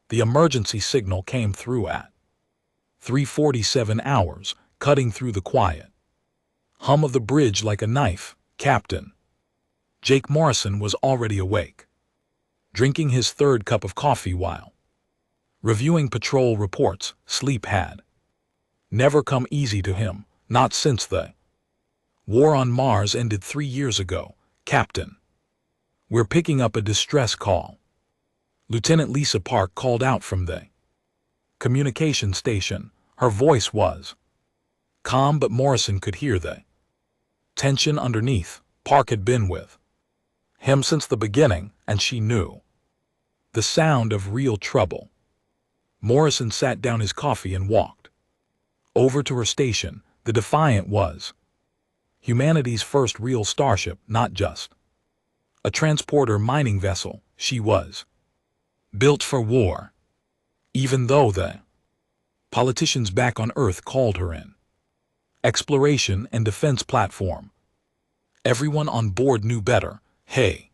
The emergency signal came through at 3:47 hours, cutting through the quiet hum of the bridge like a knife. Captain Jake Morrison was already awake, drinking his third cup of coffee while reviewing patrol reports. Sleep had never come easy to him, not since the war on Mars ended 3 years ago. Captain, we're picking up a distress call. Lieutenant Lisa Park called out from the communication station. Her voice was calm, but Morrison could hear the tension underneath. Park had been with him since the beginning, and she knew the sound of real trouble. Morrison sat down his coffee and walked over to her station. The Defiant was humanity's first real starship, not just a transporter mining vessel. She was built for war. Even though the politicians back on Earth called her an exploration and defense platform, everyone on board knew better. Hey,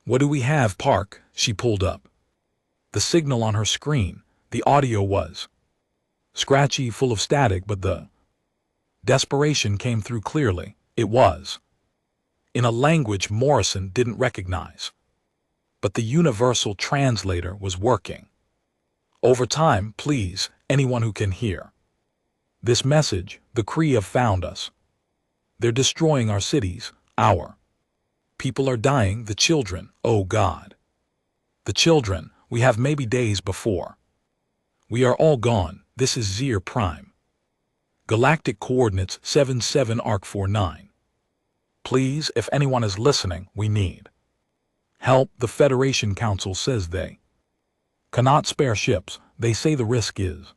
what do we have, Park? She pulled up the signal on her screen. The audio was scratchy, full of static, but the desperation came through clearly. It was in a language Morrison didn't recognize, but the universal translator was working overtime. Please, anyone who can hear this message, the Kree have found us. They're destroying our cities. Our people are dying. The children, oh God. The children, we have maybe days before we are all gone. This is Zir Prime. Galactic coordinates 77 Arc 49. Please, if anyone is listening, we need help. The Federation Council says they cannot spare ships. They say the risk is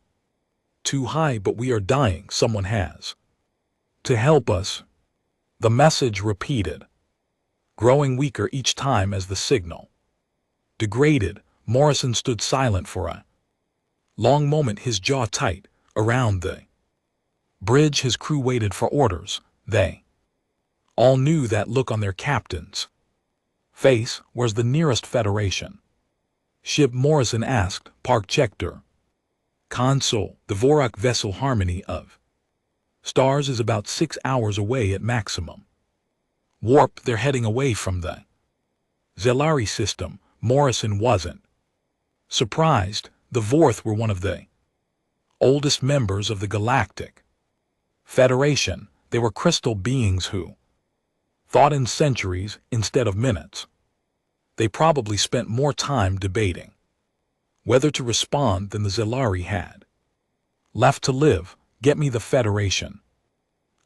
too high, but we are dying. Someone has to help us. The message repeated, growing weaker each time as the signal degraded. Morrison stood silent for a long moment, his jaw tight. Around the bridge, his crew waited for orders. They all knew that look on their captain's face. Where's the nearest Federation ship? Morrison asked. Park checked her console. The Vorak vessel Harmony of Stars is about 6 hours away at maximum warp. They're heading away from the Zelari system. Morrison wasn't surprised. The Vorth were one of the oldest members of the Galactic Federation. They were crystal beings who thought in centuries instead of minutes. They probably spent more time debating whether to respond than the Zelari had left to live. Get me the Federation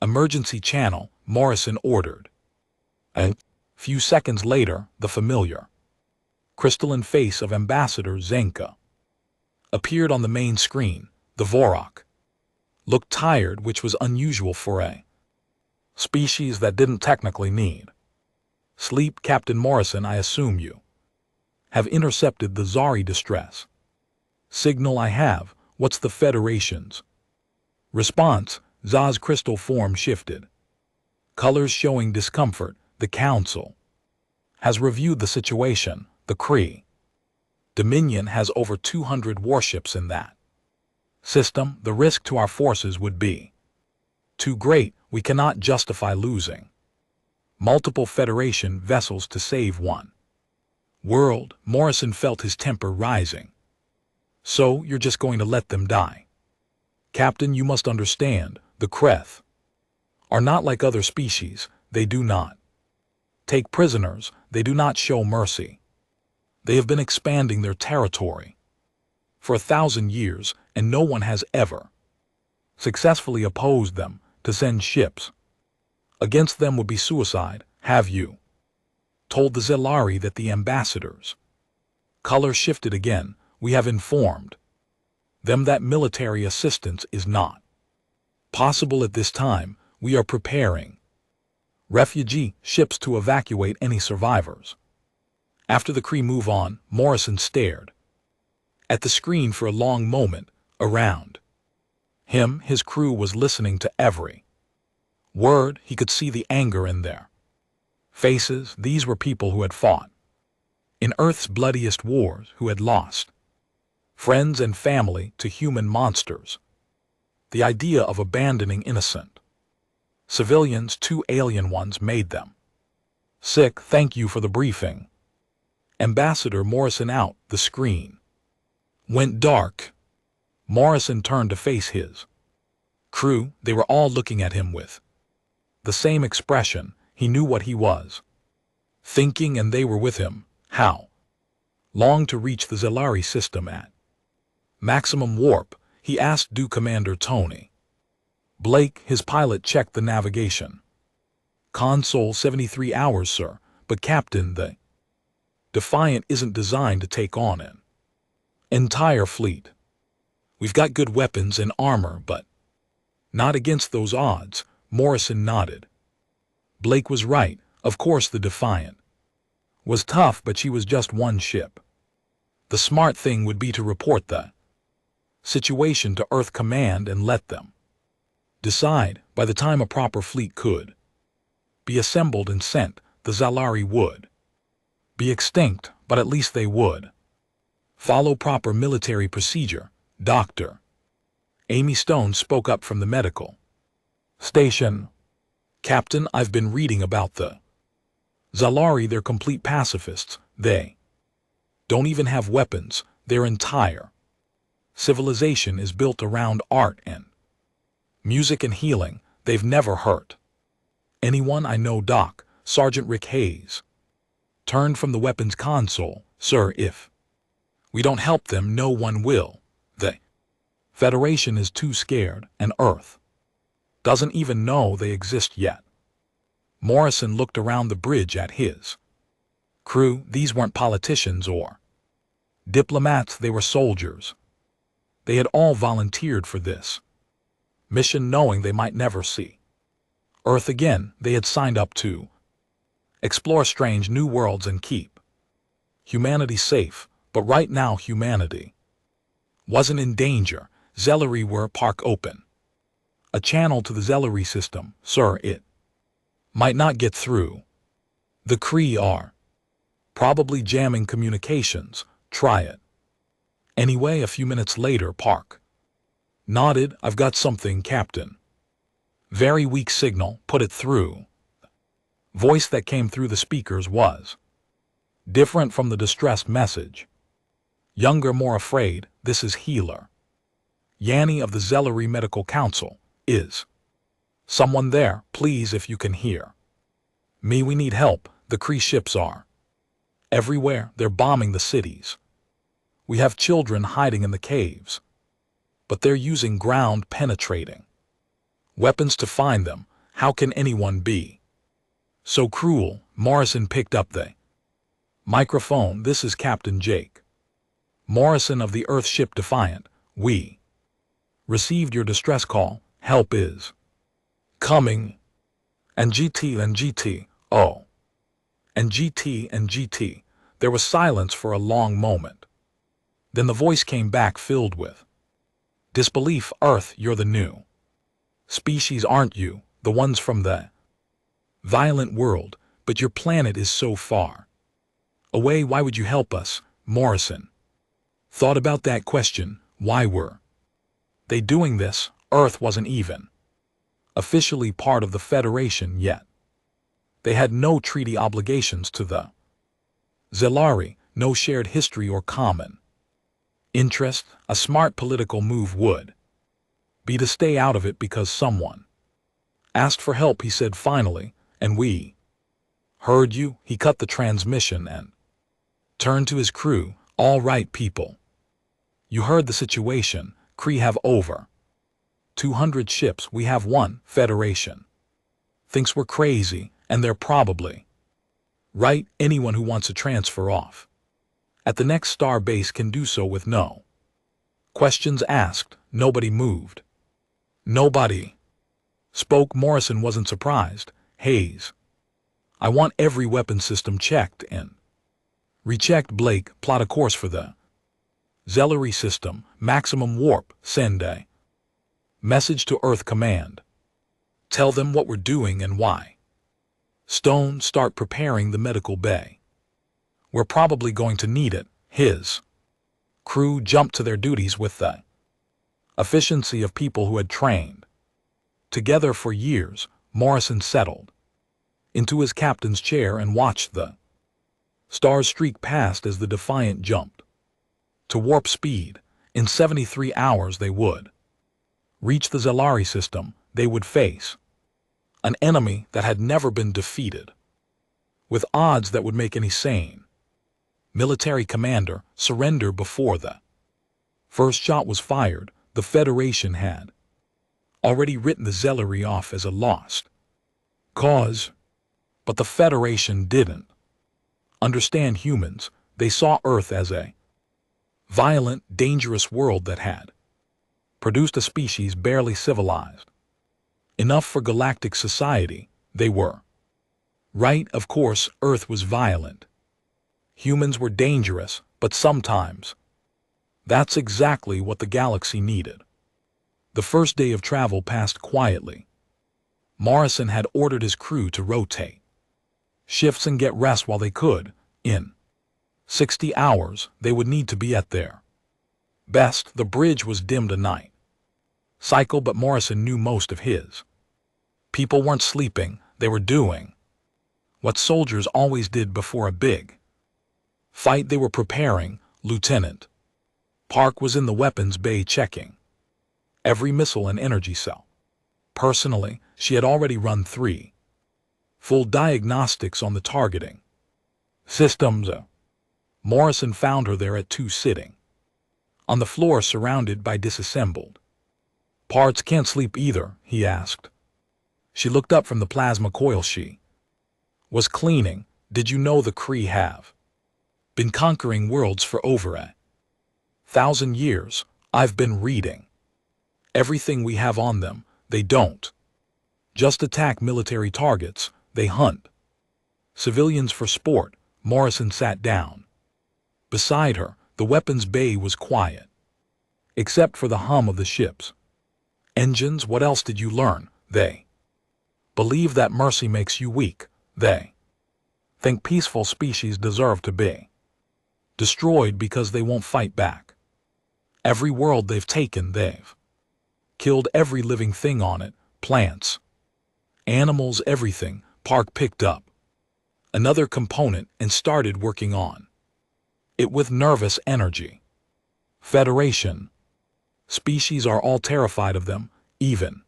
emergency channel, Morrison ordered. A few seconds later, the familiar crystalline face of Ambassador Zenka appeared on the main screen. The Vorak looked tired, which was unusual for a species that didn't technically need sleep. Captain Morrison, I assume you have intercepted the Zari distress signal. I have. What's the Federation's response? Zah's crystal form shifted, colors showing discomfort. The Council has reviewed the situation. The Kree Dominion has over 200 warships in that system. The risk to our forces would be too great. We cannot justify losing multiple Federation vessels to save one world. Morrison felt his temper rising. So you're just going to let them die? Captain, you must understand, the Kreth are not like other species. They do not take prisoners. They do not show mercy. They have been expanding their territory for 1,000 years, and no one has ever successfully opposed them. To send ships against them would be suicide. Have you told the Zelari that the ambassadors' color shifted again? We have informed them that military assistance is not possible at this time. We are preparing refugee ships to evacuate any survivors. After the Kree move on, Morrison stared at the screen for a long moment. Around him, his crew was listening to every word. He could see the anger in their faces. These were people who had fought in Earth's bloodiest wars, who had lost friends and family to human monsters. The idea of abandoning innocent civilians, 2 alien ones made them sick. Thank you for the briefing. Ambassador Morrison out. The screen went dark. Morrison turned to face his crew. They were all looking at him with the same expression. He knew what he was thinking, and they were with him. How long to reach the Zelari system at maximum warp? He asked. Do Commander Tony Blake, his pilot, checked the navigation console. 73 hours, sir. But Captain, the Defiant isn't designed to take on an entire fleet. We've got good weapons and armor, but not against those odds. Morrison nodded. Blake was right. Of course the Defiant was tough, but she was just one ship. The smart thing would be to report the situation to Earth Command and let them decide. By the time a proper fleet could be assembled and sent, the Zalari would be extinct, but at least they would follow proper military procedure. Dr. Amy Stone spoke up from the medical station. Captain, I've been reading about the Zalari. They're complete pacifists. They don't even have weapons. Their entire civilization is built around art and music and healing. They've never hurt anyone. I know. Doc. Sergeant Rick Hayes turned from the weapons console. Sir, if we don't help them, no one will. The Federation is too scared, and Earth doesn't even know they exist yet. Morrison looked around the bridge at his crew. These weren't politicians or diplomats. They were soldiers. They had all volunteered for this mission, knowing they might never see Earth again. They had signed up to explore strange new worlds and keep humanity safe. But right now humanity wasn't in danger. Zelari were park open a channel to the Zelari system. Sir, it might not get through. The Kree are probably jamming communications. Try it anyway. A few minutes later, Park nodded. I've got something, Captain. Very weak signal. Put it through. Voice that came through the speakers was different from the distressed message. Younger, more afraid. This is Healer Yanni of the Zelari Medical Council. Is someone there? Please, if you can hear me, we need help. The Kree ships are everywhere. They're bombing the cities. We have children hiding in the caves, but they're using ground-penetrating weapons to find them. How can anyone be so cruel? Morrison picked up the microphone. This is Captain Jake Morrison of the Earth ship Defiant. We received your distress call. Help is coming. And GT. Oh. And GT. There was silence for a long moment. Then the voice came back, filled with disbelief. Earth, you're the new species, aren't you? The ones from the violent world. But your planet is so far away. Why would you help us? Morrison thought about that question. Why were they doing this? Earth wasn't even officially part of the Federation yet. They had no treaty obligations to the Zelari, no shared history or common interest. A smart political move would be to stay out of it because someone asked for help, he said finally, and we heard you. He cut the transmission and turned to his crew. All right, people. You heard the situation. Kree have over 200 ships. We have one. Federation thinks we're crazy, and they're probably right. Anyone who wants to transfer off at the next star base can do so with no questions asked. Nobody moved. Nobody spoke. Morrison wasn't surprised. Hayes, I want every weapon system checked and rechecked. Blake, plot a course for the Zelari system. Maximum warp. Send a message to Earth Command. Tell them what we're doing and why. Stone, start preparing the medical bay. We're probably going to need it. His Crew jumped to their duties with the efficiency of people who had trained together for years. Morrison settled into his captain's chair and watched the stars streak past as the Defiant jumped to warp speed. In 73 hours they would reach the Zellari system. They would face an enemy that had never been defeated, with odds that would make any sane military commander surrender before the first shot was fired. The Federation had already written the Zellari off as a lost cause, but the Federation didn't understand humans. They saw Earth as a violent, dangerous world that had produced a species barely civilized enough for galactic society. They were right, of course. Earth was violent. Humans were dangerous, but sometimes that's exactly what the galaxy needed. The first day of travel passed quietly. Morrison had ordered his crew to rotate shifts and get rest while they could. In 60 hours, they would need to be at their best. The bridge was dimmed a night cycle, but Morrison knew most of his people weren't sleeping. They were doing what soldiers always did before a big fight. They were preparing. Lieutenant Park was in the weapons bay checking every missile and energy cell. Personally, she had already run 3 full diagnostics on the targeting systems. Morrison found her there at 2, sitting on the floor surrounded by disassembled parts. Can't sleep either? He asked. She looked up from the plasma coil she was cleaning. Did you know the Kree have been conquering worlds for over 1,000 years? I've been reading everything we have on them. They don't just attack military targets, they hunt civilians for sport. Morrison sat down beside her. The weapons bay was quiet, except for the hum of the ship's engines. What else did you learn? They believe that mercy makes you weak. They think peaceful species deserve to be destroyed because they won't fight back. Every world they've taken, they've killed every living thing on it, plants, animals, everything. Park picked up another component and started working on it with nervous energy. Federation species are all terrified of them. Even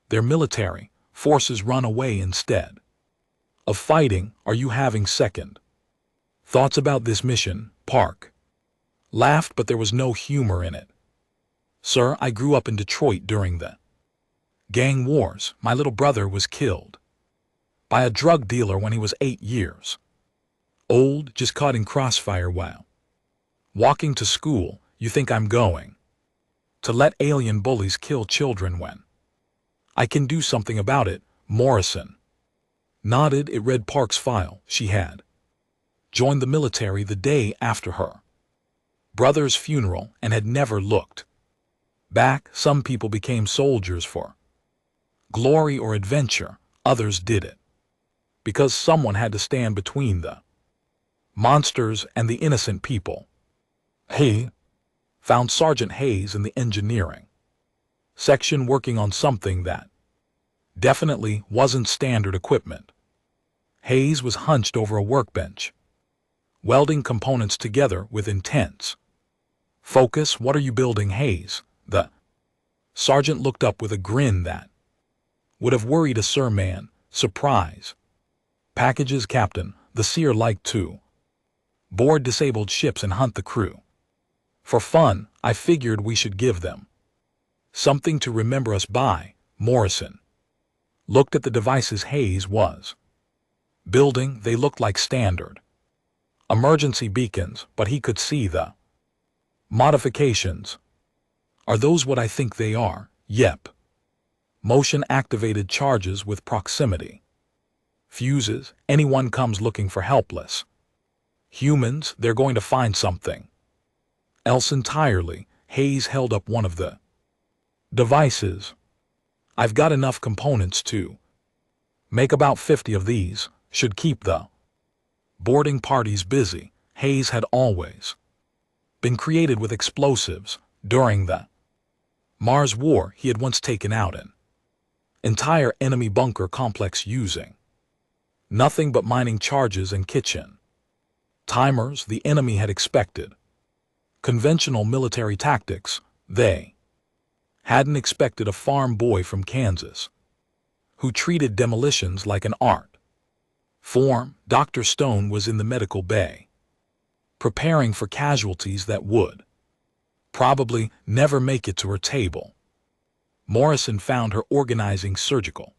their military forces run away instead of fighting. Are you having second thoughts about this mission? Park laughed, but there was no humor in it. Sir, I grew up in Detroit during the gang wars. My little brother was killed by a drug dealer when he was 8 years old, just caught in crossfire while walking to school. You think I'm going to let alien bullies kill children when I can do something about it? Morrison nodded. It read Park's file. She had joined the military the day after her brother's funeral and had never looked back. Some people became soldiers for glory or adventure. Others did it because someone had to stand between the monsters and the innocent people. He found Sergeant Hayes in the engineering section working on something that definitely wasn't standard equipment. Hayes was hunched over a workbench, welding components together with intense focus. What are you building, Hayes? The sergeant looked up with a grin that would have worried a surman. Surprise packages, Captain. The seer liked to board disabled ships and hunt the crew. For fun, I figured we should give them something to remember us by. Morrison looked at the devices Hayes was building. They looked like standard emergency beacons, but he could see the modifications. Are those what I think they are? Yep. Motion-activated charges with proximity fuses. Anyone comes looking for helpless humans, they're going to find something else entirely. Hayes held up one of the devices. I've got enough components to make about 50 of these. Should keep the boarding parties busy. Hayes had always been created with explosives during the Mars War he had once taken out an entire enemy bunker complex using nothing but mining charges and kitchen timers the enemy had expected. Conventional military tactics, they hadn't expected a farm boy from Kansas who treated demolitions like an art form. Dr. Stone was in the medical bay, preparing for casualties that would probably never make it to her table. Morrison found her organizing surgical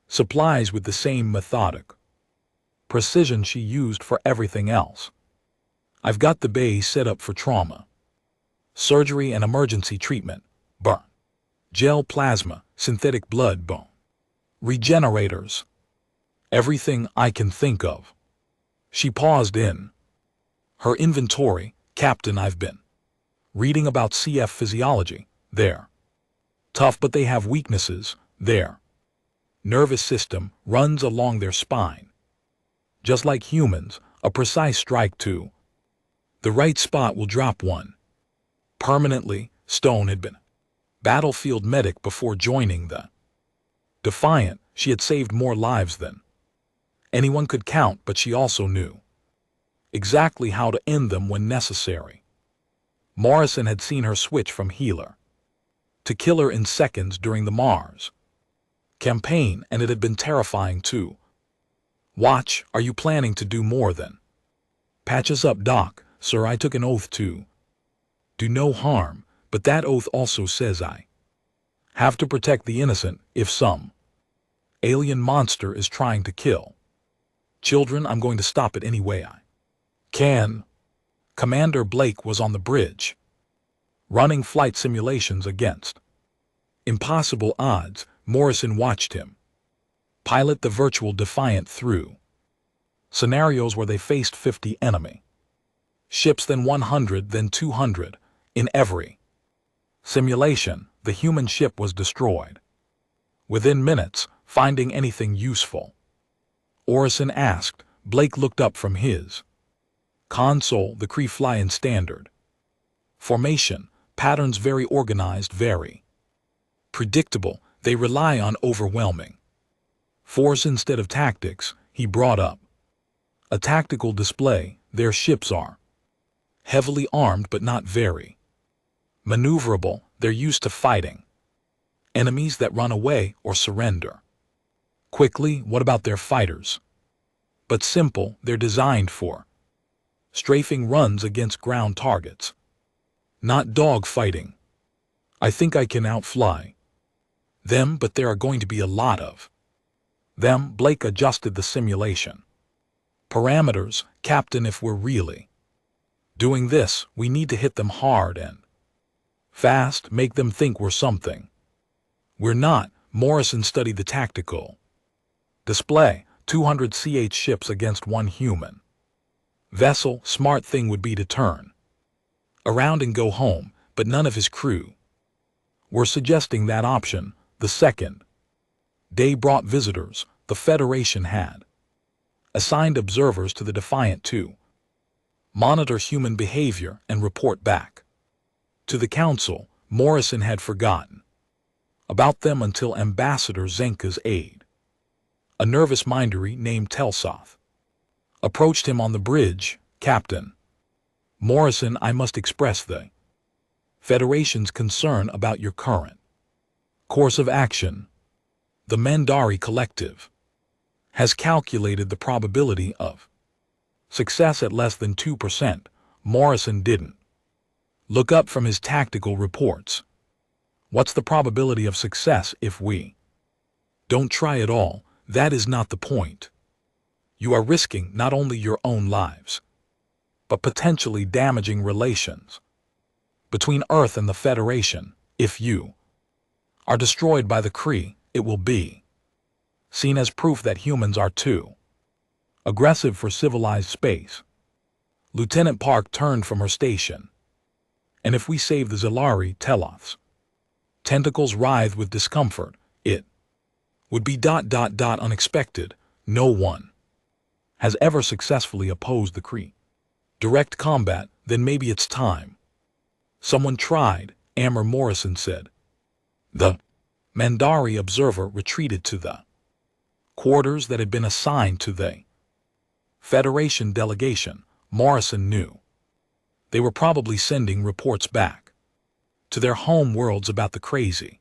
supplies with the same methodic precision she used for everything else. I've got the bay set up for trauma, surgery and emergency treatment, burn, gel plasma, synthetic blood, bone, regenerators, everything I can think of. She paused in her inventory. Captain, I've been reading about CF physiology. They're tough, but they have weaknesses. Their nervous system runs along their spine. Just like humans, a precise strike to the right spot will drop one permanently. Stone had been battlefield medic before joining the Defiant. She had saved more lives than anyone could count, but she also knew exactly how to end them when necessary. Morrison had seen her switch from healer to killer in seconds during the Mars campaign, and it had been terrifying to watch. Are you planning to do more than patch us up, Doc? Sir, I took an oath to do no harm, but that oath also says I have to protect the innocent. If some alien monster is trying to kill children, I'm going to stop it any way I can. Commander Blake was on the bridge, running flight simulations against impossible odds. Morrison watched him pilot the virtual Defiant through scenarios where they faced 50 enemy ships, then 100, then 200. In every simulation, the human ship was destroyed within minutes. Finding anything useful, Orison asked. Blake looked up from his console. The Kree fly in standard formation, patterns very organized, very predictable. They rely on overwhelming force instead of tactics. He brought up a tactical display. Their ships are heavily armed but not very maneuverable. They're used to fighting enemies that run away or surrender quickly. What about their fighters? But simple. They're designed for strafing runs against ground targets, not dog fighting. I think I can outfly them, but there are going to be a lot of them. Blake adjusted the simulation parameters. Captain, if we're really doing this, we need to hit them hard and fast, make them think we're something we're not. Morrison studied the tactical display. 200 CH ships against one human vessel. Smart thing would be to turn around and go home, but none of his crew were suggesting that option. The second day brought visitors. The Federation had assigned observers to the Defiant to monitor human behavior and report back to the Council. Morrison had forgotten about them until Ambassador Zenka's aide, a nervous mindery named Telsoth, approached him on the bridge. Captain Morrison, I must express the Federation's concern about your current course of action. The Mandari Collective has calculated the probability of success at less than 2%. Morrison didn't look up from his tactical reports. What's the probability of success if we don't try at all? That is not the point. You are risking not only your own lives, but potentially damaging relations between Earth and the Federation. If you are destroyed by the Kree, it will be seen as proof that humans are too aggressive for civilized space. Lieutenant Park turned from her station. And if we save the Zilari, Teloth's tentacles writhed with discomfort, it would be ... unexpected. No one has ever successfully opposed the Kree. Direct combat, Then maybe it's time. Someone tried, Amber Morrison said. The Mandari observer retreated to the quarters that had been assigned to the Federation delegation. Morrison knew. They were probably sending reports back to their home worlds about the crazy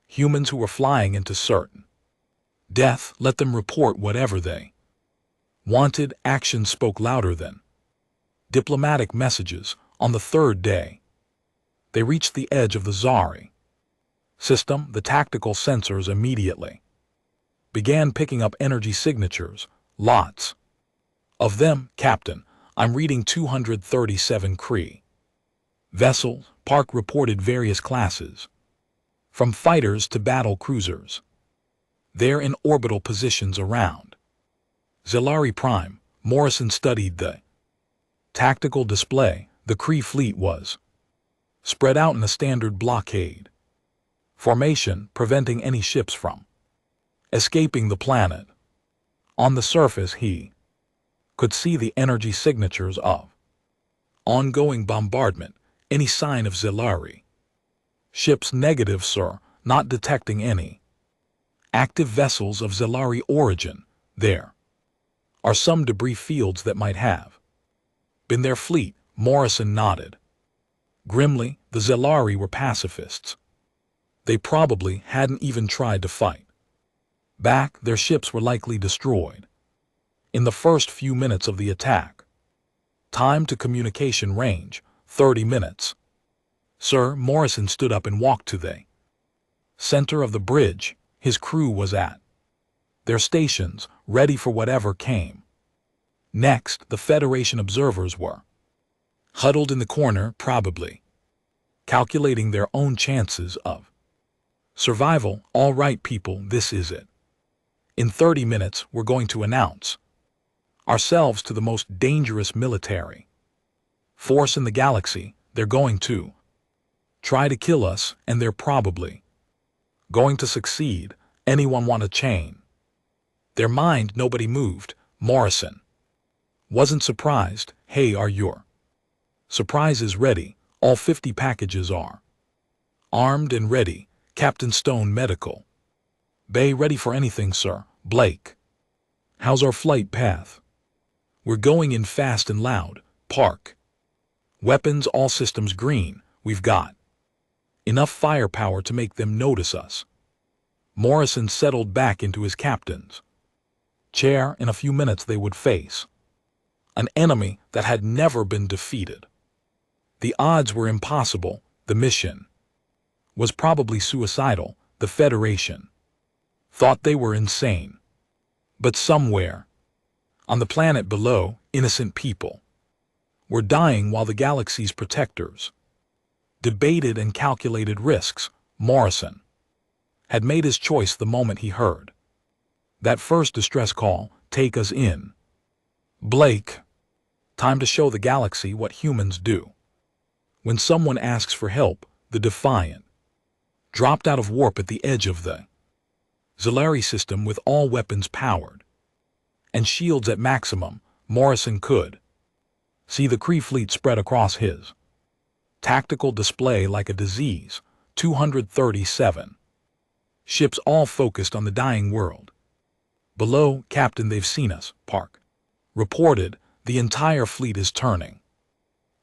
humans who were flying into certain death. Let them report whatever they wanted. Action spoke louder than diplomatic messages. On the third day, they reached the edge of the Zari system. The tactical sensors immediately began picking up energy signatures. Lots of them, Captain. I'm reading 237 Kree vessels. Park reported various classes, from fighters to battle cruisers. They're in orbital positions around Zilari Prime. Morrison studied the tactical display. The Kree fleet was spread out in a standard blockade formation, preventing any ships from escaping the planet. On the surface, he could see the energy signatures of ongoing bombardment. Any sign of Zilari ships? Negative, sir. Not detecting any active vessels of Zilari origin. There are some debris fields that might have been their fleet. Morrison nodded grimly. The Zilari were pacifists. They probably hadn't even tried to fight back. Their ships were likely destroyed in the first few minutes of the attack. Time to communication range, 30 minutes. Sir, Morrison stood up and walked to the center of the bridge. His crew was at their stations, ready for whatever came next. The Federation observers were huddled in the corner, probably calculating their own chances of survival. All right, people, this is it. In 30 minutes, we're going to announce ourselves to the most dangerous military force in the galaxy. They're going to try to kill us, and they're probably going to succeed. Anyone want to chain their mind? Nobody moved. Morrison wasn't surprised. Hey, are your surprises ready? All 50 packages are armed and ready. Captain Stone, Medical Bay, ready for anything, sir. Blake, how's our flight path? We're going in fast and loud. Park, weapons, all systems green. We've got enough firepower to make them notice us. Morrison settled back into his captain's chair. In a few minutes they would face an enemy that had never been defeated. The odds were impossible. The mission was probably suicidal. The Federation thought they were insane. But somewhere on the planet below, innocent people were dying while the galaxy's protectors debated and calculated risks. Morrison had made his choice the moment he heard that first distress call. Take us in, Blake. Time to show the galaxy what humans do. When someone asks for help, the Defiant dropped out of warp at the edge of the Zilari system with all weapons powered and shields at maximum. Morrison could see the Kree fleet spread across his tactical display like a disease. 237 ships, all focused on the dying world. Below, Captain, they've seen us, Park reported. The entire fleet is turning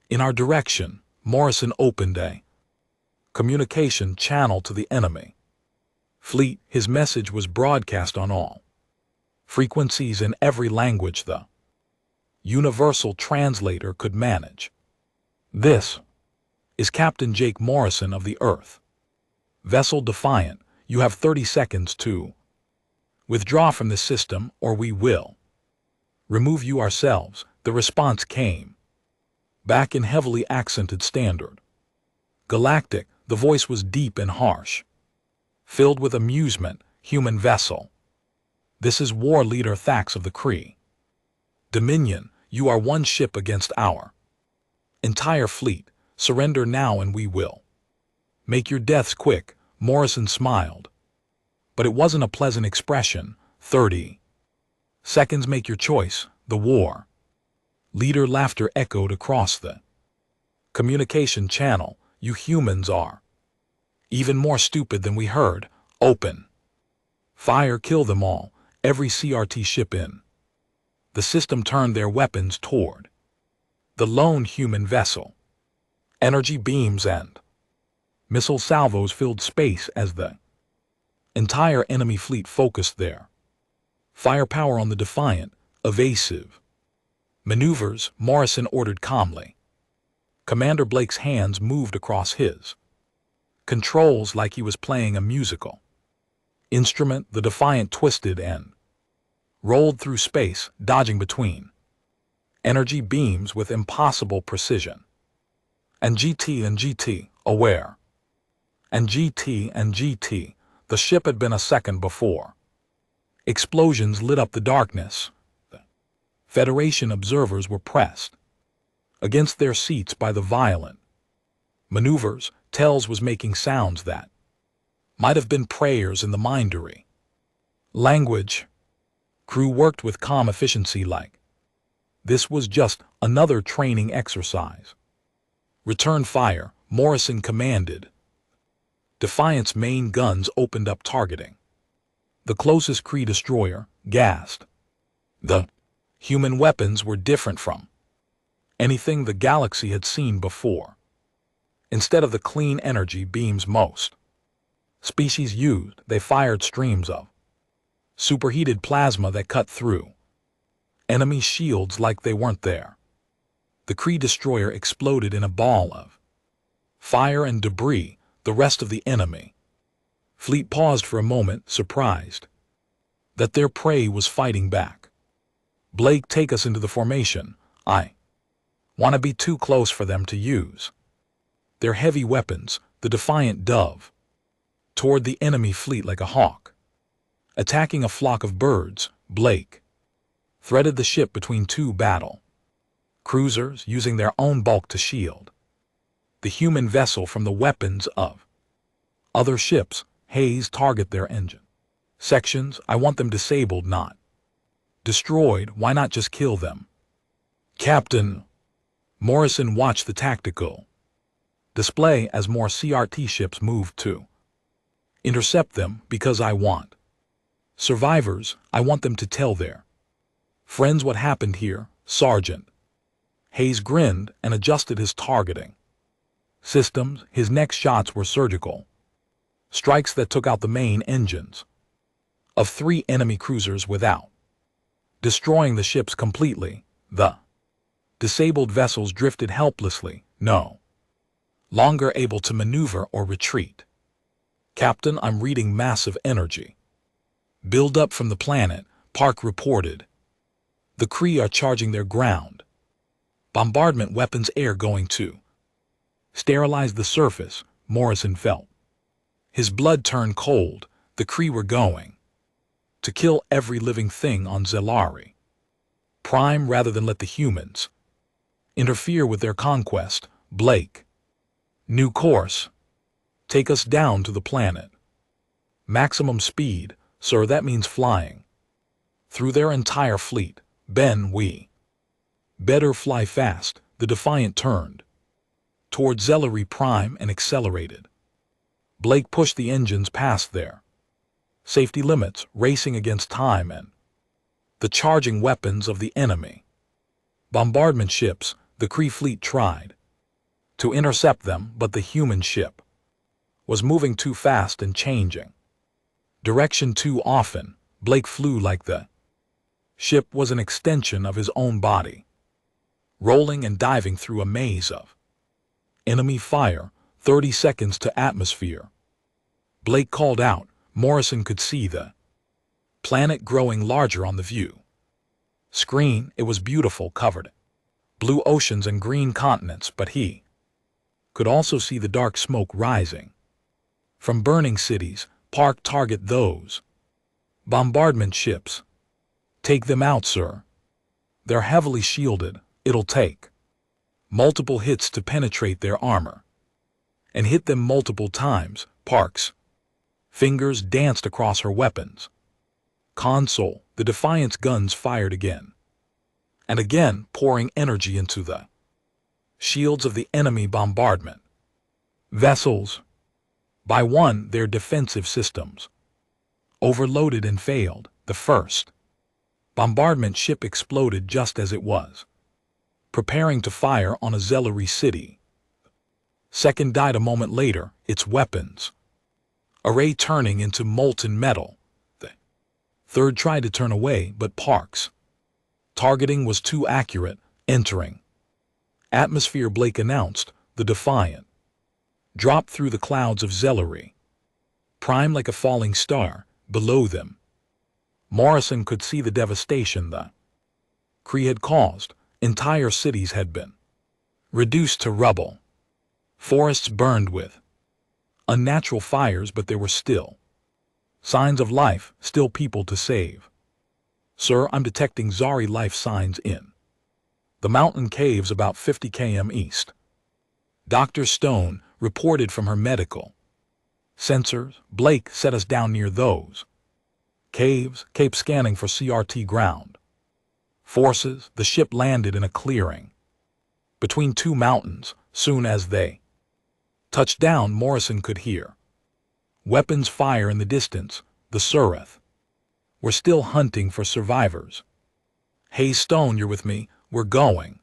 in our direction. Morrison opened a communication channel to the enemy fleet. His message was broadcast on all frequencies in every language the universal translator could manage. This is Captain Jake Morrison of the Earth vessel Defiant. You have 30 seconds to withdraw from the system, or we will remove you ourselves. The response came back in heavily accented standard galactic. The voice was deep and harsh, filled with amusement. Human vessel, this is War Leader Thax of the Kree Dominion. You are one ship against our entire fleet. Surrender now and we will make your deaths quick. Morrison smiled, but it wasn't a pleasant expression. 30 seconds, make your choice. The War Leader laughter echoed across the Communication channel, you humans are even more stupid than we heard. Open. Fire, kill them all, every CRT ship in. The system turned their weapons toward the lone human vessel. Energy beams and missile salvos filled space as the entire enemy fleet focused there. Firepower on the Defiant, evasive maneuvers, Morrison ordered calmly. Commander Blake's hands moved across his controls like he was playing a musical instrument. The Defiant twisted and rolled through space, dodging between energy beams with impossible precision. And GT, aware. And GT, the ship had been a second before. Explosions lit up the darkness. The Federation observers were pressed against their seats by the violent maneuvers. Tells was making sounds that might have been prayers in the mindery language. Crew worked with calm efficiency like this was just another training exercise. Return fire, Morrison commanded. Defiant's main guns opened up, targeting the closest Kree destroyer, gassed. The human weapons were different from anything the galaxy had seen before. Instead of the clean energy beams most species used, they fired streams of superheated plasma that cut through enemy shields like they weren't there. The Kree destroyer exploded in a ball of fire and debris. The rest of the enemy fleet paused for a moment, surprised that their prey was fighting back. Blake, take us into the formation. I want to be too close for them to use their heavy weapons. The Defiant dove toward the enemy fleet like a hawk, attacking a flock of birds. Blake threaded the ship between two battle cruisers, using their own bulk to shield the human vessel from the weapons of other ships. Hayes, target their engine sections. I want them disabled, not destroyed. Why not just kill them? Captain. Morrison watched the tactical display as more CRT ships moved to intercept them. Because I want survivors, I want them to tell their friends what happened here, Sergeant. Hayes grinned and adjusted his targeting systems. His next shots were surgical strikes that took out the main engines of 3 enemy cruisers without destroying the ships completely. The disabled vessels drifted helplessly, no longer able to maneuver or retreat. Captain, I'm reading massive energy build up from the planet, Park reported. The Kree are charging their ground bombardment weapons. Air going to sterilize the surface. Morrison felt his blood turn cold. The Kree were going to kill every living thing on Zelari Prime rather than let the humans interfere with their conquest. Blake. New course. Take us down to the planet. Maximum speed, sir. That means flying through their entire fleet. Ben, we better fly fast. The Defiant turned toward Zelari Prime and accelerated. Blake pushed the engines past their safety limits, racing against time and the charging weapons of the enemy bombardment ships. The Kree fleet tried to intercept them, but the human ship was moving too fast and changing direction too often. Blake flew like the ship was an extension of his own body, rolling and diving through a maze of enemy fire. 30 seconds to atmosphere. Blake called out. Morrison could see the planet growing larger on the view screen. It was beautiful, covered blue oceans and green continents, but he could also see the dark smoke rising from burning cities. Park, target those bombardment ships. Take them out, sir. They're heavily shielded. It'll take multiple hits to penetrate their armor. And hit them multiple times. Park's fingers danced across her weapons console. The Defiant's guns fired again and again, pouring energy into the shields of the enemy bombardment. Vessels. By one, their defensive systems. Overloaded and failed. The first bombardment ship exploded just as it was preparing to fire on a Zellery city. Second died a moment later, its weapons array turning into molten metal. The third tried to turn away, but Park's targeting was too accurate. Entering atmosphere, Blake announced, the Defiant dropped through the clouds of Zellery, prime like a falling star. Below them, Morrison could see the devastation the Kree had caused. Entire cities had been reduced to rubble. Forests burned with unnatural fires, but there were still signs of life, still people to save. Sir, I'm detecting Zari life signs in the mountain caves about 50 km east. Dr. Stone reported from her medical sensors. Blake set us down near those caves, Cape scanning for CRT ground forces. The ship landed in a clearing between two mountains. Soon as they touched down, Morrison could hear weapons fire in the distance. The Sureth were still hunting for survivors. Hey Stone, you're with me. We're going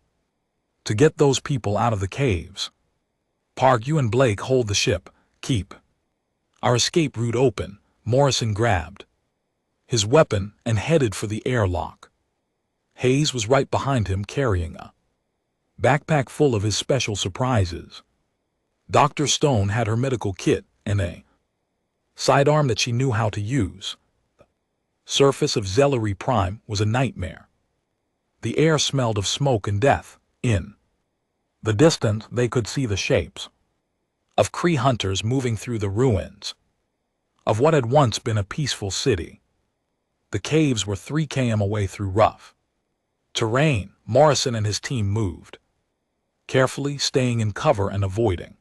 to get those people out of the caves. Park, you and Blake hold the ship. Keep our escape route open. Morrison grabbed his weapon and headed for the airlock. Hayes was right behind him, carrying a backpack full of his special surprises. Dr. Stone had her medical kit and a sidearm that she knew how to use. The surface of Zellery Prime was a nightmare. The air smelled of smoke and death. In the distance, they could see the shapes of Kree hunters moving through the ruins of what had once been a peaceful city. The caves were 3 km away through rough terrain. Morrison and his team moved carefully, staying in cover and avoiding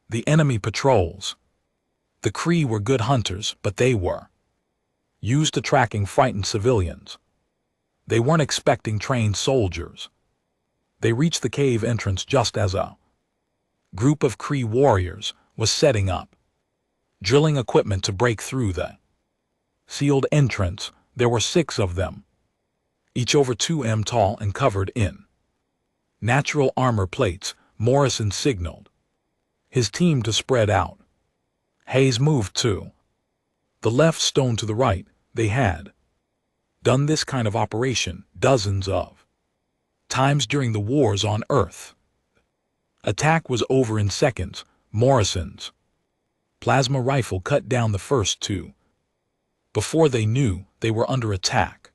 the enemy patrols. The Kree were good hunters, but they were used to tracking frightened civilians. They weren't expecting trained soldiers. They reached the cave entrance just as a group of Kree warriors was setting up drilling equipment to break through the sealed entrance. There were 6 of them, each over 2 m tall and covered in natural armor plates. Morrison signaled his team to spread out. Hayes moved to the left, Stone to the right. They had done this kind of operation dozens of times during the wars on Earth. Attack was over in seconds. Morrison's plasma rifle cut down the first 2. Before they knew, they were under attack.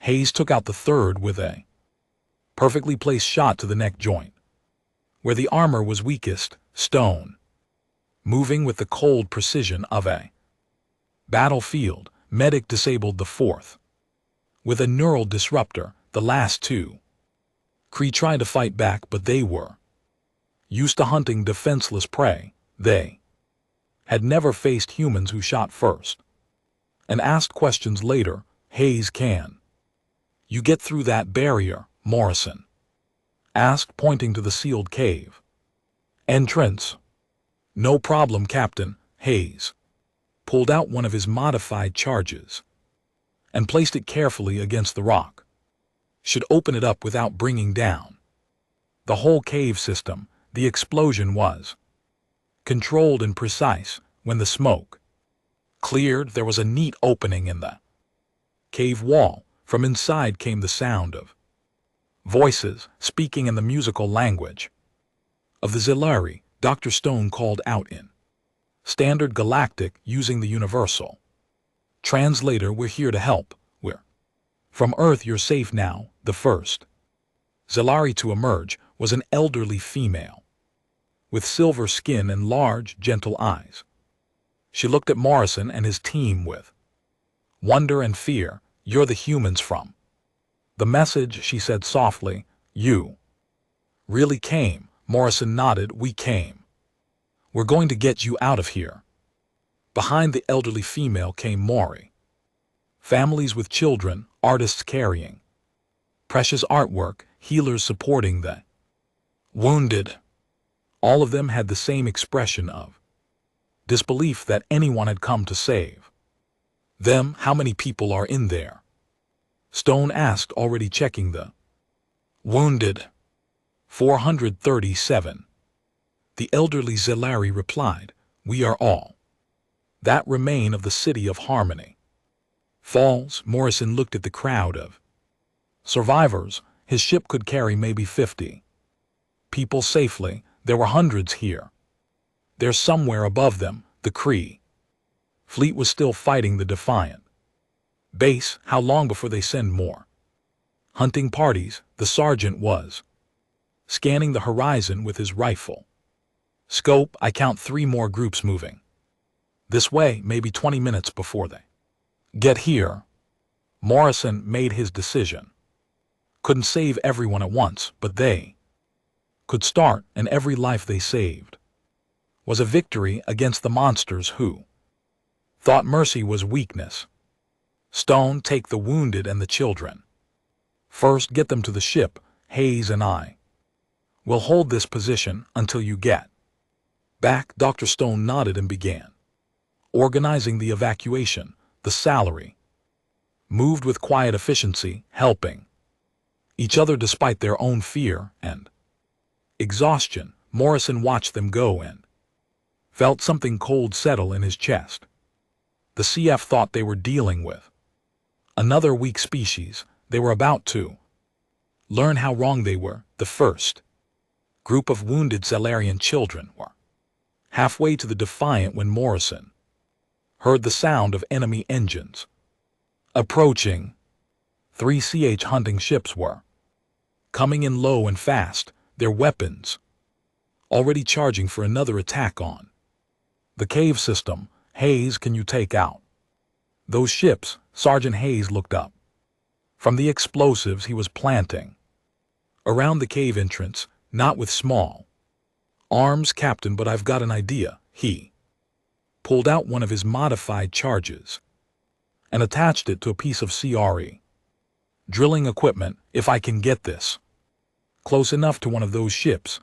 Hayes took out the third with a perfectly placed shot to the neck joint, where the armor was weakest. Stone, moving with the cold precision of a battlefield medic, disabled the fourth with a neural disruptor. The last 2 Kree tried to fight back, but they were used to hunting defenseless prey. They had never faced humans who shot first and asked questions later. Hayes, can you get through that barrier? Morrison asked, pointing to the sealed cave entrance. No problem, Captain. Hayes pulled out one of his modified charges and placed it carefully against the rock. Should open it up without bringing down the whole cave system. The explosion was controlled and precise. When the smoke cleared, there was a neat opening in the cave wall. From inside came the sound of voices speaking in the musical language of the Zellery. Dr. Stone called out in standard galactic using the universal translator, "We're here to help. We're from Earth. You're safe now." The first Zellery to emerge was an elderly female with silver skin and large, gentle eyes. She looked at Morrison and his team with wonder and fear. "You're the humans from the message," she said softly. "You really came?" Morrison nodded. "We came. We're going to get you out of here." Behind the elderly female came Maury. Families with children, artists carrying precious artwork, healers supporting the Wounded. All of them had the same expression of disbelief that anyone had come to save them. How many people are in there? Stone asked, already checking the wounded. 437. The elderly Zelari replied, "We are all that remain of the city of Harmony Falls." Morrison looked at the crowd of survivors. His ship could carry maybe 50 people safely. There were hundreds here. There somewhere above them, the Kree fleet was still fighting the Defiant base. How long before they send more hunting parties? The sergeant was scanning the horizon with his rifle scope. I count 3 more groups moving this way, maybe 20 minutes before they get here. Morrison made his decision. Couldn't save everyone at once, but they could start, and every life they saved was a victory against the monsters who thought mercy was weakness. Stone, take the wounded and the children. First, get them to the ship. Hayes and I will hold this position until you get back. Dr. Stone nodded and began organizing the evacuation. The salary moved with quiet efficiency, helping each other despite their own fear and exhaustion. Morrison watched them go and felt something cold settle in his chest. The CF thought they were dealing with another weak species. They were about to learn how wrong they were. The first group of wounded Zelarian children were halfway to the Defiant when Morrison heard the sound of enemy engines approaching. 3 CH hunting ships were coming in low and fast, their weapons already charging for another attack on the cave system. Hayes, can you take out those ships? Sergeant Hayes looked up from the explosives he was planting around the cave entrance. Not with small arms, Captain, but I've got an idea. He pulled out one of his modified charges and attached it to a piece of CRE drilling equipment. If I can get this close enough to one of those ships, ...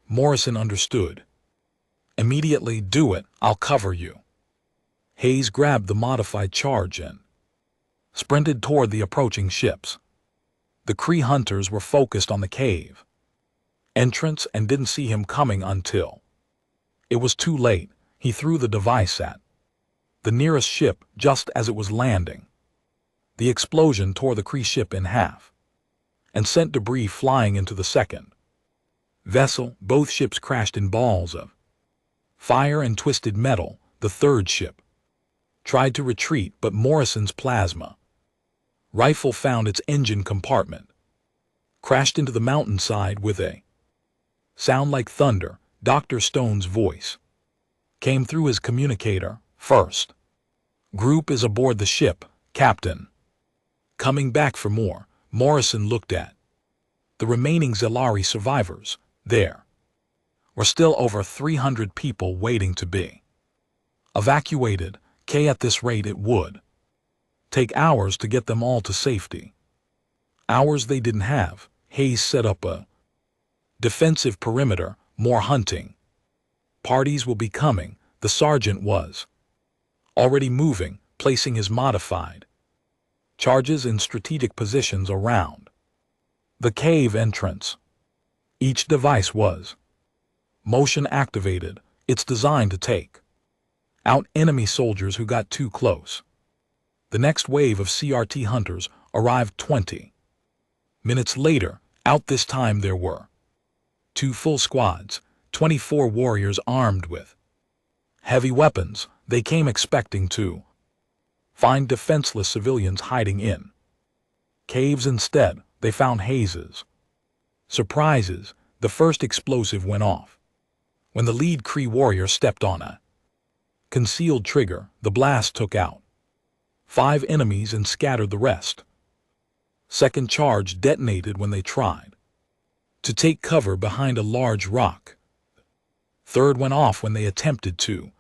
Morrison understood immediately. Do it, I'll cover you. Hayes grabbed the modified charge and sprinted toward the approaching ships. The Kree hunters were focused on the cave entrance and didn't see him coming until it was too late. He threw the device at the nearest ship just as it was landing. The explosion tore the Kree ship in half and sent debris flying into the second vessel. Both ships crashed in balls of fire and twisted metal. The third ship tried to retreat, but Morrison's plasma rifle found its engine compartment, crashed into the mountainside with a sound like thunder. Dr. Stone's voice came through his communicator. First group is aboard the ship, Captain. Coming back for more. Morrison looked at the remaining Zelari survivors. There were still over 300 people waiting to be evacuated. At this rate it would take hours to get them all to safety. Hours they didn't have. Hayes set up a defensive perimeter. More hunting parties will be coming. The sergeant was already moving, placing his modified charges in strategic positions around the cave entrance. Each device was motion activated. It's designed to take out enemy soldiers who got too close. The next wave of CRT hunters arrived 20 minutes later. Out this time there were 2 full squads, 24 warriors armed with heavy weapons. They came expecting to find defenseless civilians hiding in caves. Instead, they found Hayes's surprises. The first explosive went off when the lead Kree warrior stepped on a concealed trigger. The blast took out 5 enemies and scattered the rest. Second charge detonated when they tried to take cover behind a large rock. Third went off when they attempted to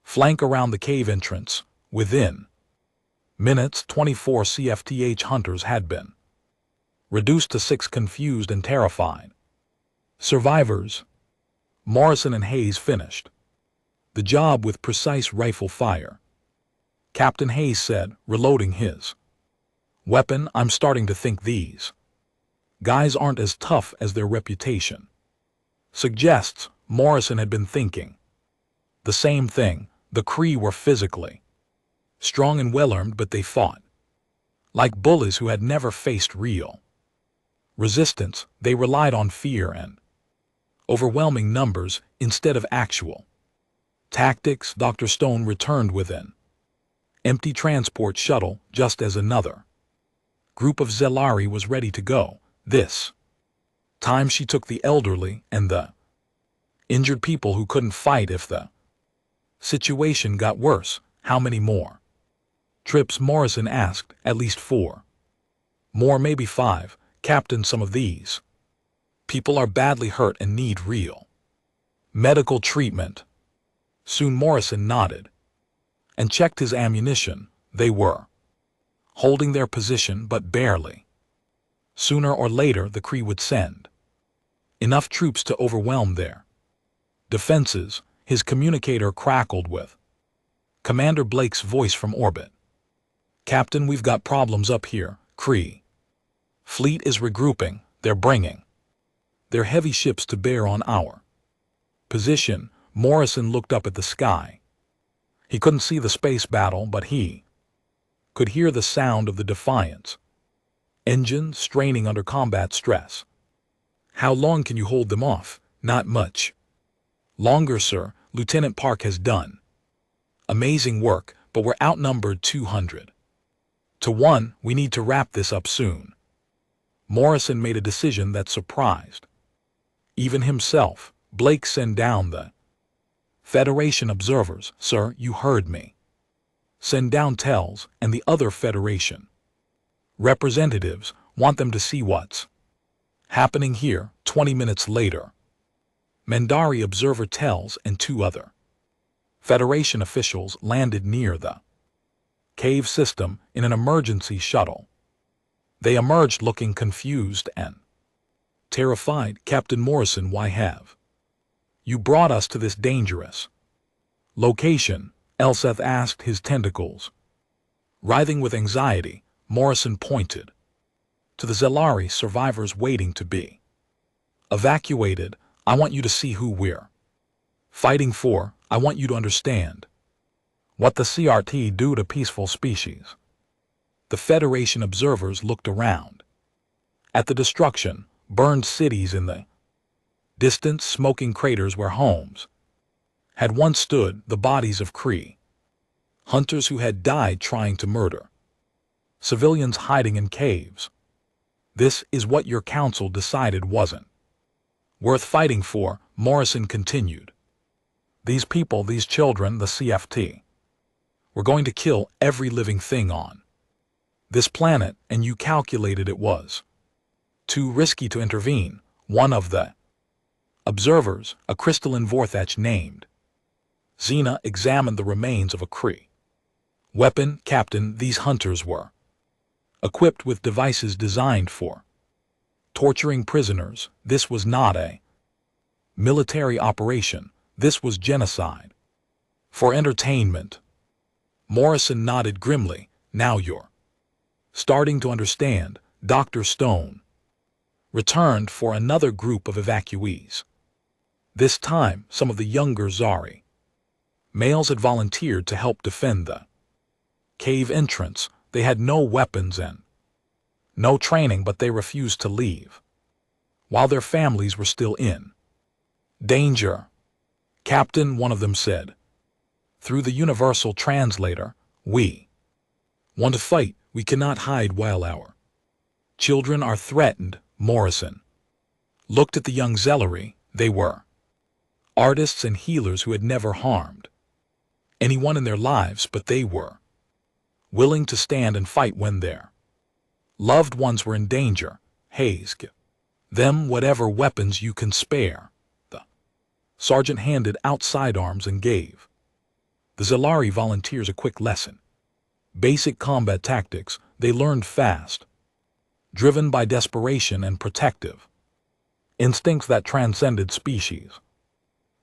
flank around the cave entrance. Within minutes, 24 CFTH hunters had been reduced to 6 confused and terrified. Survivors. Morrison and Hayes finished the job with precise rifle fire. Captain Hayes said, reloading his weapon, "I'm starting to think these guys aren't as tough as their reputation suggests." Morrison had been thinking the same thing. The Cree were physically strong and well-armed, but they fought like bullies who had never faced real resistance. They relied on fear and overwhelming numbers instead of actual tactics. Dr. Stone returned with an empty transport shuttle just as another group of Zelari was ready to go. This time she took the elderly and the injured people who couldn't fight if the situation got worse. How many more trips? Morrison asked. At least 4 more, maybe 5. Captain, some of these people are badly hurt and need real medical treatment soon. Morrison nodded and checked his ammunition. They were holding their position, but barely. Sooner or later, the Cree would send enough troops to overwhelm their defenses. His communicator crackled with Commander Blake's voice from orbit. "Captain, we've got problems up here. Cree fleet is regrouping. They're bringing their heavy ships to bear on our position." Morrison looked up at the sky. He couldn't see the space battle, but he could hear the sound of the Defiance engine straining under combat stress. "How long can you hold them off?" "Not much longer, sir. Lieutenant Park has done amazing work, but we're outnumbered 200 to 1. We need to wrap this up soon." Morrison made a decision that surprised even himself. "Blake, send down the Federation observers." "Sir, you heard me." "Send down Tells and the other Federation representatives. Want them to see what's happening here." 20 minutes later, Mandari observer Tells and 2 other Federation officials landed near the cave system in an emergency shuttle. They emerged looking confused and terrified. "Captain Morrison, why have you brought us to this dangerous location?" Elseth asked, his tentacles writhing with anxiety. Morrison pointed to the Zelari survivors waiting to be evacuated. "I want you to see who we're fighting for. I want you to understand what the CRT do to peaceful species." The Federation observers looked around at the destruction, burned cities in the distance, smoking craters where homes had once stood, the bodies of Cree hunters who had died trying to murder civilians hiding in caves. "This is what your council decided wasn't worth fighting for," Morrison continued. "These people, these children, the CFT, were going to kill every living thing on this planet, and you calculated it was too risky to intervene." One of the observers, a crystalline Vorthach named Xena, examined the remains of a Cree weapon. "Captain, these hunters were equipped with devices designed for torturing prisoners. This was not a military operation. This was genocide for entertainment." Morrison nodded grimly. "Now you're starting to understand." Dr. Stone returned for another group of evacuees. This time, some of the younger Zari males had volunteered to help defend the cave entrance. They had no weapons and no training, but they refused to leave while their families were still in danger. "Captain," one of them said through the universal translator, "we want to fight. We cannot hide while our children are threatened." Morrison looked at the young Zelari. They were artists and healers who had never harmed anyone in their lives, but they were willing to stand and fight when their loved ones were in danger. "Hayes, give them whatever weapons you can spare." The sergeant handed out sidearms and gave the Zelari volunteers a quick lesson. Basic combat tactics they learned fast. driven by desperation and protective instincts that transcended species.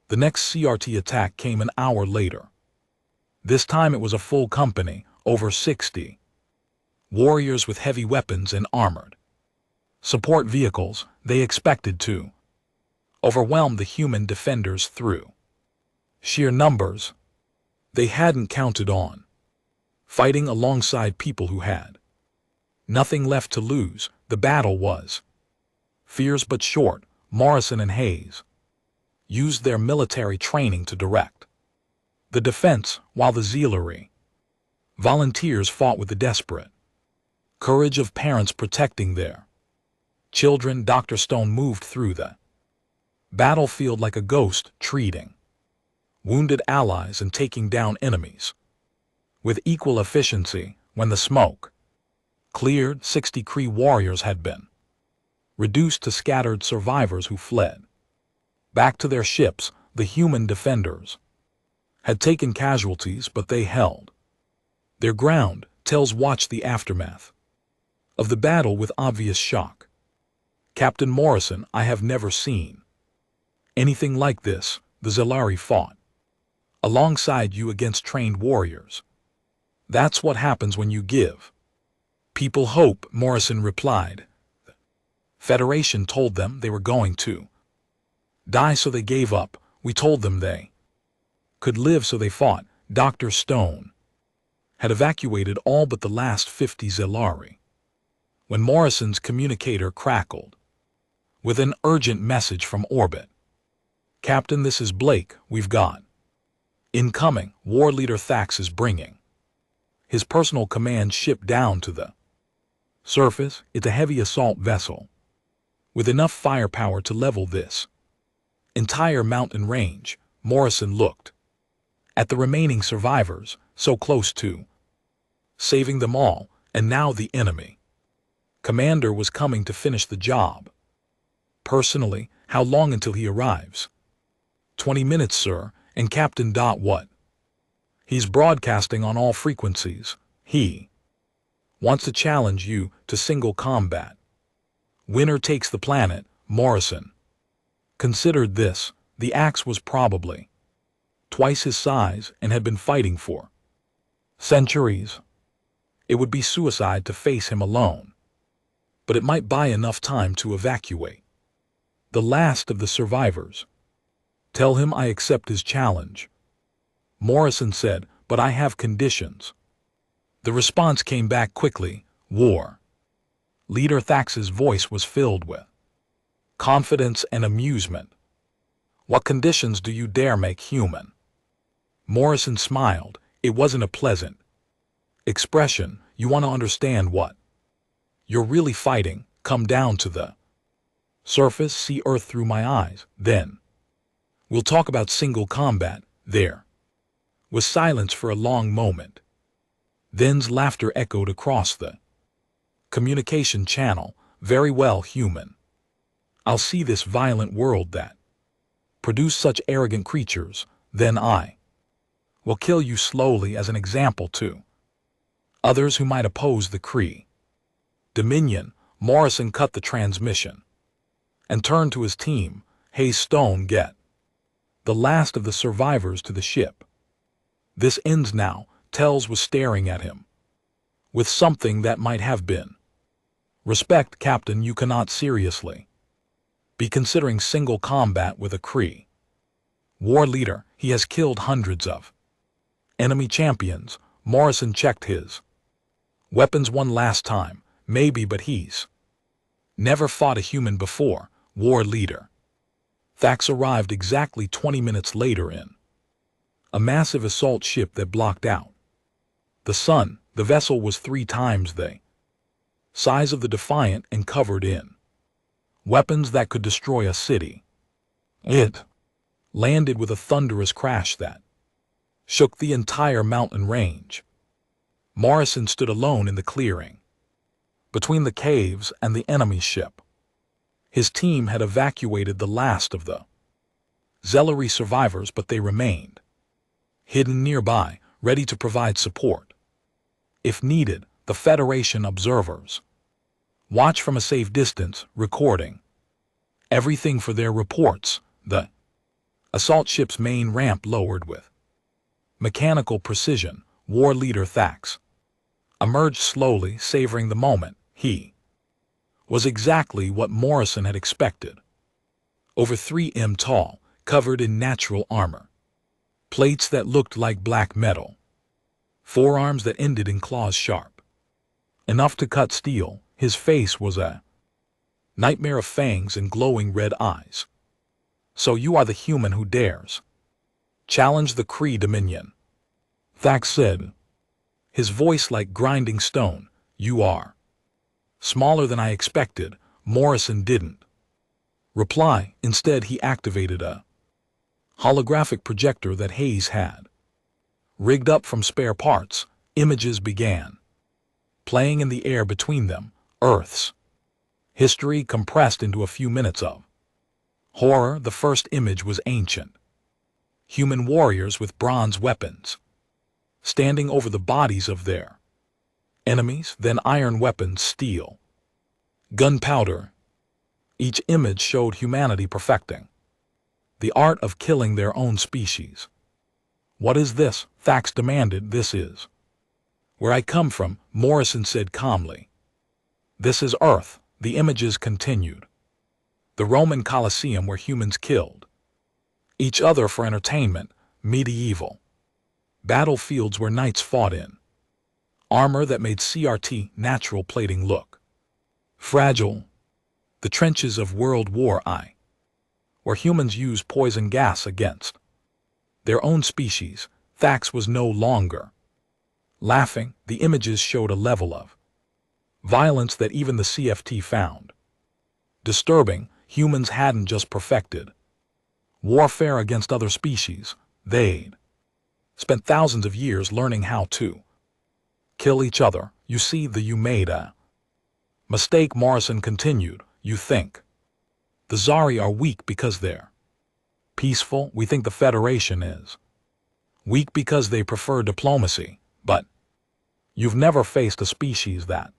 The next CRT attack came an hour later. This time it was a full company, over 60 warriors with heavy weapons and armored support vehicles. They expected to overwhelm the human defenders through sheer numbers they hadn't counted on, fighting alongside people who had nothing left to lose. The battle was fierce but short. Morrison and Hayes used their military training to direct the defense, while the auxiliary volunteers fought with the desperate courage of parents protecting their children. Dr. Stone moved through the battlefield like a ghost, treating wounded allies and taking down enemies with equal efficiency. When the smoke cleared, 60 Cree warriors had been reduced to scattered survivors who fled back to their ships. The human defenders had taken casualties, but they held their ground. Tells watched the aftermath of the battle with obvious shock. Captain Morrison, I have never seen anything like this. The Zelari fought alongside you against trained warriors. That's what happens when you give people hope, Morrison replied. The Federation told them they were going to die, so they gave up. We told them they could live, so they fought. Dr. Stone had evacuated all but the last 50 Zelari when Morrison's communicator crackled with an urgent message from orbit. Captain, this is Blake. We've got incoming. War Leader Thax is bringing his personal command ship down to the surface. It's a heavy assault vessel with enough firepower to level this entire mountain range. Morrison looked at the remaining survivors, so close to saving them all, and now the enemy commander was coming to finish the job personally. How long until he arrives? 20 minutes, sir. And Captain what? He's broadcasting on all frequencies. He wants to challenge you to single combat. Winner takes the planet. Morrison considered this. The axe was probably twice his size and had been fighting for centuries. It would be suicide to face him alone, but it might buy enough time to evacuate the last of the survivors. Tell him I accept his challenge, Morrison said, but I have conditions. The response came back quickly. War Leader Thax's voice was filled with confidence and amusement. What conditions do you dare make human? Morrison smiled. It wasn't a pleasant expression. You want to understand what you're really fighting? Come down to the surface, see Earth through my eyes, then we'll talk about single combat. There was silence for a long moment. Then's laughter echoed across the communication channel. Very well, human. I'll see this violent world that produced such arrogant creatures. Then I will kill you slowly as an example to others who might oppose the Cree Dominion. Morrison cut the transmission and turned to his team. Hey, Stone, get the last of the survivors to the ship. This ends now. Tells was staring at him with something that might have been respect. Captain, you cannot seriously be considering single combat with a Cree war leader. He has killed hundreds of enemy champions. Morrison checked his weapons one last time. Maybe, but he's never fought a human before. War leader Thax arrived exactly 20 minutes later in a massive assault ship that blocked out the sun. The vessel was 3 times the size of the Defiant and covered in weapons that could destroy a city. It landed with a thunderous crash that shook the entire mountain range. Morrison stood alone in the clearing between the caves and the enemy ship. His team had evacuated the last of the Zelari survivors, but they remained hidden nearby, ready to provide support if needed. The Federation observers Watch from a safe distance, recording everything for their reports. The assault ship's main ramp lowered with mechanical precision. War leader Thax emerged slowly, savoring the moment. He was exactly what Morrison had expected. Over 3 m tall, covered in natural armor. Plates that looked like black metal. Forearms that ended in claws sharp enough to cut steel. His face was a nightmare of fangs and glowing red eyes. So you are the human who dares challenge the Kree Dominion, Thax said, his voice like grinding stone. You are smaller than I expected. Morrison didn't reply. Instead, he activated a holographic projector that Hayes had rigged up from spare parts. Images began playing in the air between them. Earth's history compressed into a few minutes of horror. The first image was ancient human warriors with bronze weapons standing over the bodies of their enemies, then iron weapons, steel, gunpowder. Each image showed humanity perfecting the art of killing their own species. What is this? Thax demanded. This is where I come from, Morrison said calmly. This is Earth. The images continued. The Roman Colosseum where humans killed each other for entertainment, medieval battlefields where knights fought in armor that made CRT natural plating look fragile, the trenches of World War I, where humans used poison gas against their own species. Thax was no longer laughing. The images showed a level of violence that even the CFT found disturbing. Humans hadn't just perfected warfare against other species, they'd spent thousands of years learning how to kill each other. You see, you made a mistake, Morrison continued. You think the Zari are weak because they're peaceful. We think the Federation is weak because they prefer diplomacy, but you've never faced a species that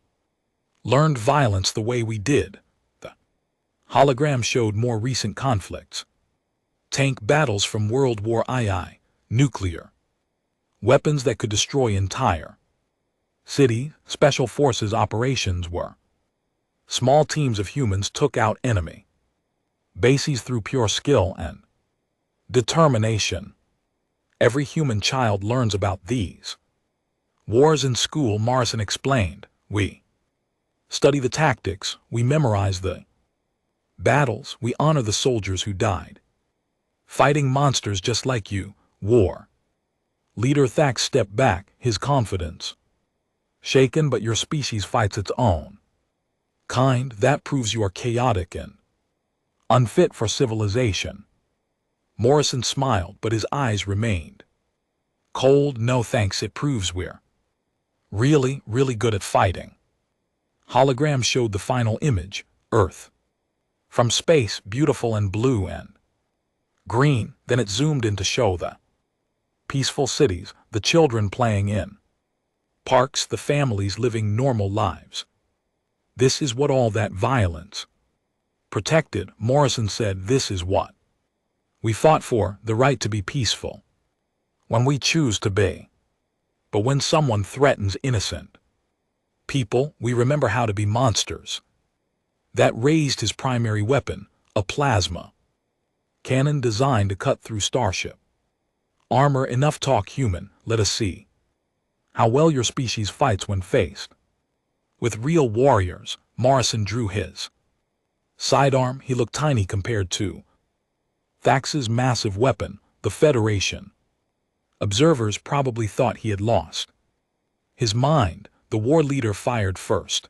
learned violence the way we did. The hologram showed more recent conflicts. Tank battles from World War II, nuclear weapons that could destroy entire cities. Special forces operations were small teams of humans took out enemy bases through pure skill and determination. Every human child learns about these wars in school, Morrison explained. We study the tactics, we memorize the battles, we honor the soldiers who died fighting monsters just like you. War leader Thax stepped back, his confidence shaken. But your species fights its own kind. That proves you are chaotic and unfit for civilization. Morrison smiled, but his eyes remained cold. No thanks, it proves we're really, really good at fighting. Hologram showed the final image, Earth from space, beautiful and blue and green. Then it zoomed in to show the peaceful cities, the children playing in parks, the families living normal lives. This is what all that violence protected, Morrison said. This is what we fought for, the right to be peaceful when we choose to be. But when someone threatens innocent people, we remember how to be monsters. That raised his primary weapon, a plasma cannon designed to cut through starship armor. Enough talk, human. Let us see how well your species fights when faced with real warriors. Morrison drew his sidearm. He looked tiny compared to Thax's massive weapon. The Federation observers probably thought he had lost his mind. The war leader fired first.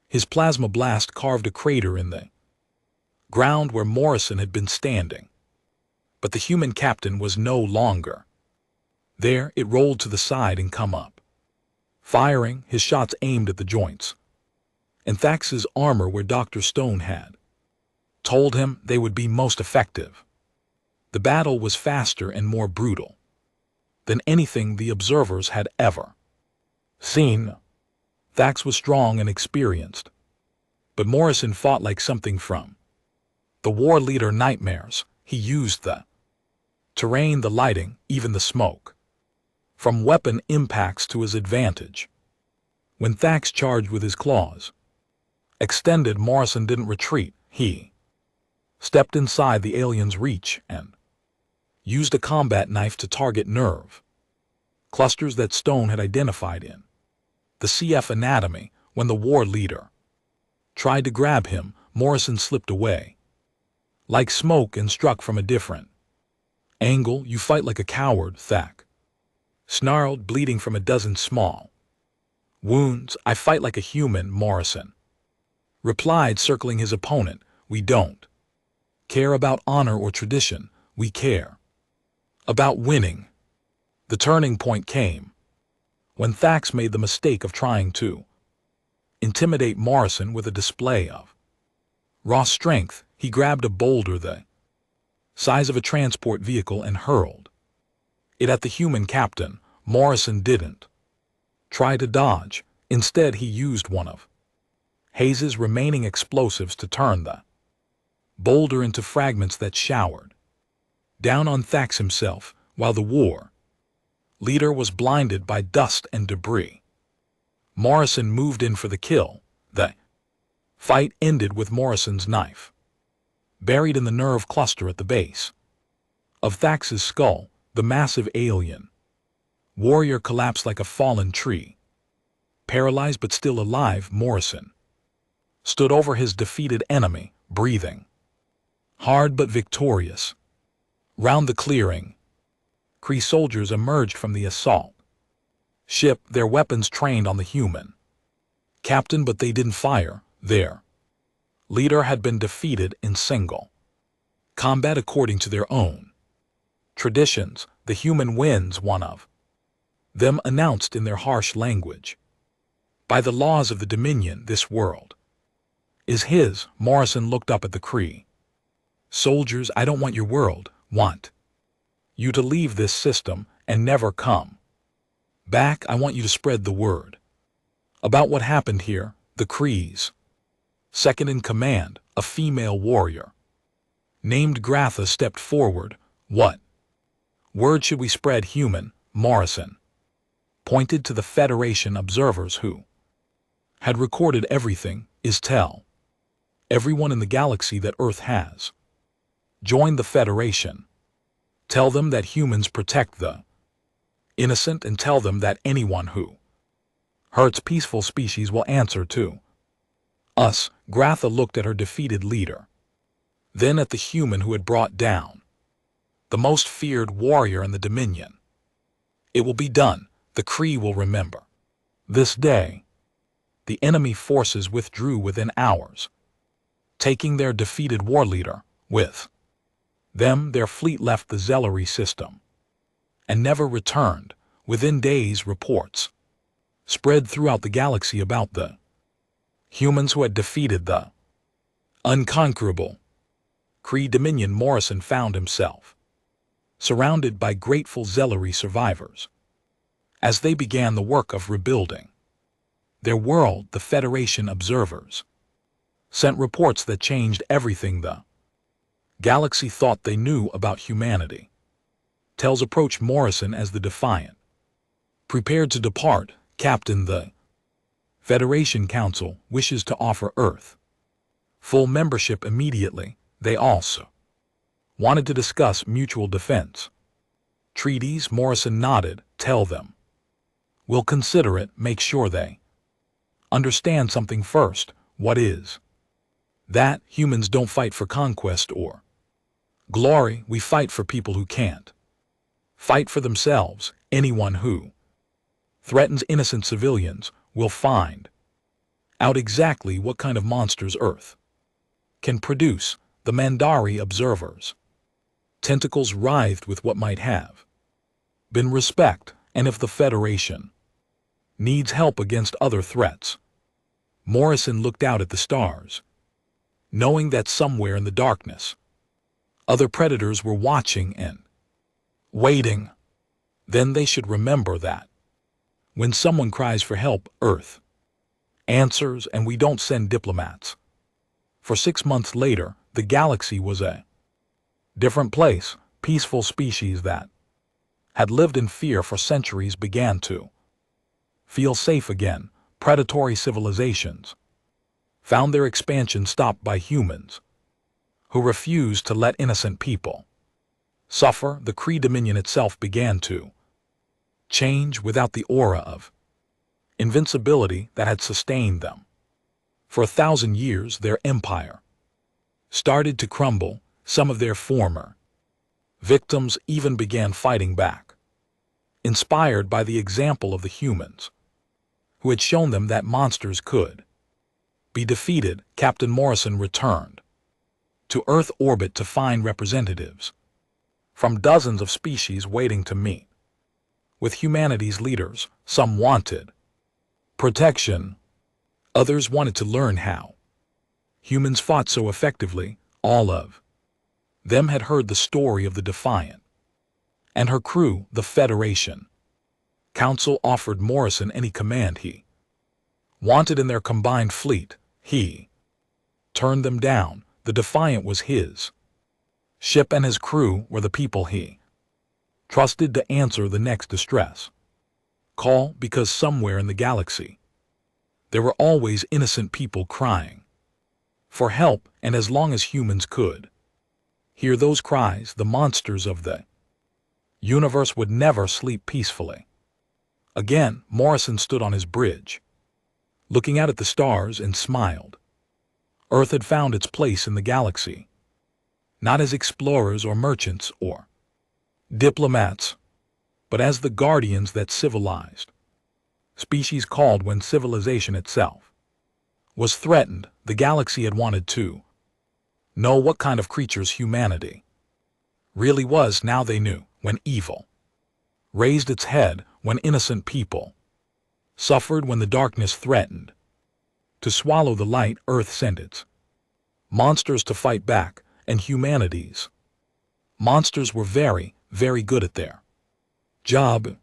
His plasma blast carved a crater in the ground where Morrison had been standing. But the human captain was no longer there. It rolled to the side and come up, firing, his shots aimed at the joints. And Thax's armor, where Dr. Stone had told him they would be most effective. The battle was faster and more brutal than anything the observers had ever seen. Thax was strong and experienced, But Morrison fought like something from the war leader nightmares. He used the terrain, the lighting, even the smoke, from weapon impacts to his advantage. When Thax charged with his claws extended, Morrison didn't retreat. He stepped inside the alien's reach and used a combat knife to target nerve clusters that Stone had identified in the CF anatomy. When the war leader tried to grab him, Morrison slipped away like smoke and struck from a different angle. You fight like a coward, Thack snarled, bleeding from a dozen small wounds. I fight like a human, Morrison replied, circling his opponent. We don't care about honor or tradition. We care about winning. The turning point came when Thax made the mistake of trying to intimidate Morrison with a display of raw strength. He grabbed a boulder the size of a transport vehicle and hurled it at the human captain. Morrison didn't try to dodge. Instead, he used one of Hayes's remaining explosives to turn the boulder into fragments that showered down on Thax himself, while the war leader was blinded by dust and debris. Morrison moved in for the kill. The fight ended with Morrison's knife buried in the nerve cluster at the base of Thax's skull. The massive alien warrior collapsed like a fallen tree. Paralyzed but still alive, Morrison stood over his defeated enemy, breathing hard but victorious. Round the clearing, Kree soldiers emerged from the assault ship, their weapons trained on the human captain, but they didn't fire. Their leader had been defeated in single combat according to their own traditions. The human wins, one of them announced in their harsh language. By the laws of the Dominion, this world is his. Morrison looked up at the Kree soldiers. I don't want your world. Want you to leave this system and never come back. I want you to spread the word about what happened here. The Kree's second in command, a female warrior named Gratha, stepped forward. What word should we spread, human? Morrison pointed to the Federation observers who had recorded everything. Is tell everyone in the galaxy that Earth has joined the Federation. Tell them that humans protect the innocent, and tell them that anyone who hurts peaceful species will answer to us. Gratha looked at her defeated leader, then at the human who had brought down the most feared warrior in the Dominion. It will be done. The Kree will remember this day. The enemy forces withdrew within hours, taking their defeated war leader with them. Their fleet left the Zellery system and never returned. Within days, reports spread throughout the galaxy about the humans who had defeated the unconquerable Kree Dominion. Morrison found himself surrounded by grateful Zellery survivors as they began the work of rebuilding their world. The Federation observers sent reports that changed everything the galaxy thought they knew about humanity. Tells approached Morrison as the Defiant prepared to depart. Captain, the Federation Council wishes to offer Earth full membership immediately. They also wanted to discuss mutual defense treaties. Morrison nodded. Tell them we'll consider it. Make sure they understand something first. What is that? Humans don't fight for conquest or glory. We fight for people who can't fight for themselves. Anyone who threatens innocent civilians will find out exactly what kind of monsters Earth can produce. The Mandari observers' tentacles writhed with what might have been respect. And if the Federation needs help against other threats, Morrison looked out at the stars, knowing that somewhere in the darkness, other predators were watching and waiting. Then they should remember that when someone cries for help, Earth answers, and we don't send diplomats For 6 months later, the galaxy was a different place. Peaceful species that had lived in fear for centuries began to feel safe again. Predatory civilizations found their expansion stopped by humans, who refused to let innocent people suffer. The Kree Dominion itself began to change without the aura of invincibility that had sustained them. For 1,000 years, their empire started to crumble. Some of their former victims even began fighting back, inspired by the example of the humans, who had shown them that monsters could be defeated. Captain Morrison returned to Earth orbit to find representatives from dozens of species waiting to meet with humanity's leaders. Some wanted protection, others wanted to learn how humans fought so effectively. All of them had heard the story of the Defiant and her crew. The Federation Council offered Morrison any command he wanted in their combined fleet. He turned them down. The Defiant was his ship, and his crew were the people he trusted to answer the next distress call, because somewhere in the galaxy there were always innocent people crying for help, and as long as humans could hear those cries, the monsters of the universe would never sleep peacefully again. Morrison stood on his bridge, looking out at the stars, and smiled. Earth had found its place in the galaxy, not as explorers or merchants or diplomats, but as the guardians that civilized species called when civilization itself was threatened. The galaxy had wanted to know what kind of creatures humanity really was. Now they knew. When evil raised its head, when innocent people suffered, when the darkness threatened to swallow the light, Earth sent its monsters to fight back, and humanity's monsters were very, very good at their job.